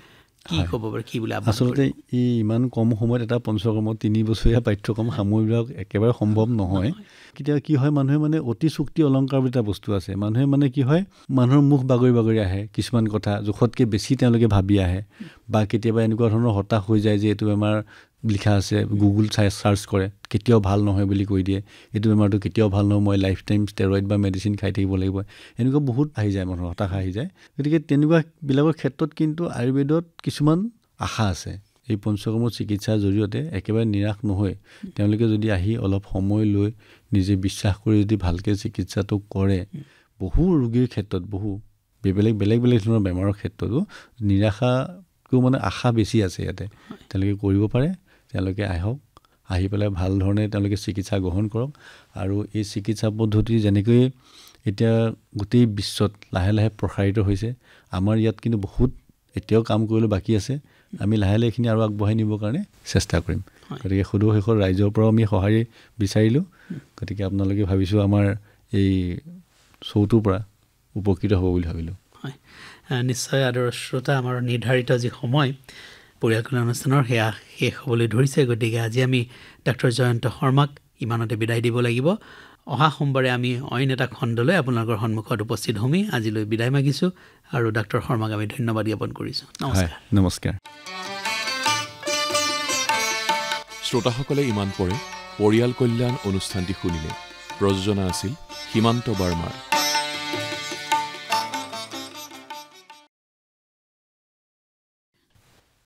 কি ক'ব পাৰে? কি বোলে? আচলতে এই ইমান কম সময়ত এটা পঞ্চকৰ্ম 3 বছৰীয়া পাঠ্যক্ৰম সামৰিবিলাক একেবাৰে সম্ভৱ নহয়। কেতিয়াবা কি হয়, মানুহে মানে অতি চুক্তি অলংকাৰ বুলি এটা বস্তু আছে। মানুহে মানে কি হয়, মানুহৰ মুখ বাগৰি আহে, কিছুমান কথা জোখতকৈ বেছি তেওঁলোকে ভাবি আহে, বা কেতিয়াবা এনেকুৱা ধৰণৰ হতাশ হৈ যায় যে এইটো বেমাৰ লিখা আছে, গুগল চাৰ্চ কৰে, কেতিয়াও ভাল নহয় বুলি কৈ দিয়ে, এইটো বেমাৰটো কেতিয়াও ভাল নহয়, মই লাইফ টাইম ষ্টেৰইড বা মেডিচিন খাই থাকিব লাগিব, এনেকুৱা বহুত আহি যায়, মানুহৰ হতাশ আহি যায়। গতিকে তেনেকুৱাবিলাকৰ ক্ষেত্ৰত কিন্তু আয়ুৰ্বেদত কিছুমান আশা আছে। এই পঞ্চকৰ্ম চিকিৎসাৰ জৰিয়তে একেবাৰে নিৰাশ নহৈ তেওঁলোকে যদি আহি অলপ সময় লৈ নিজে বিশ্বাস কৰি যদি ভালকৈ চিকিৎসাটো কৰে, বহু ৰোগীৰ ক্ষেত্ৰত, বহু বেলেগ ধৰণৰ বেমাৰৰ ক্ষেত্ৰতো নিৰাশাতকৈ মানে আশা বেছি আছে ইয়াতে। তেওঁলোকে কৰিব পাৰে, তেওঁলোকে আহি পেলাই ভাল ধৰণে তেওঁলোকে চিকিৎসা গ্ৰহণ কৰক। আৰু এই চিকিৎসা পদ্ধতি যেনেকৈ এতিয়া গোটেই বিশ্বত লাহে লাহে প্ৰসাৰিত হৈছে, আমাৰ ইয়াত কিন্তু বহুত এতিয়াও কাম কৰিবলৈ বাকী আছে। আমি লাহে লাহে এইখিনি আৰু আগবঢ়াই নিবৰ কাৰণে চেষ্টা কৰিম। গতিকে সদৌ শেষৰ ৰাইজৰ পৰাও আমি সঁহাৰি বিচাৰিলোঁ। গতিকে আপোনালোকে ভাবিছোঁ আমাৰ এই শ্ব'টোৰ পৰা উপকৃত হ'ব বুলি ভাবিলোঁ। হয়, নিশ্চয়। আদৰৰ শ্ৰোতা, আমাৰ নিৰ্ধাৰিত যি সময় পৰিয়াল কল্যাণ অনুষ্ঠানৰ সেয়া শেষ হ'বলৈ ধৰিছে। গতিকে আজি আমি ডাক্তৰ জয়ন্ত শৰ্মাক ইমানতে বিদায় দিব লাগিব। অহা সোমবাৰে আমি অইন এটা খণ্ডলৈ আপোনালোকৰ সন্মুখত উপস্থিত হ'মেই। আজিলৈ বিদায় মাগিছোঁ আৰু ডাক্তৰ শৰ্মাক আমি ধন্যবাদ জ্ঞাপন কৰিছোঁ। নমস্কাৰ। শ্ৰোতাসকলে ইমান পৰে পৰিয়াল কল্যাণ অনুষ্ঠানটি শুনিলে। প্ৰযোজনা আছিল সীমান্ত বাৰ্মাৰ।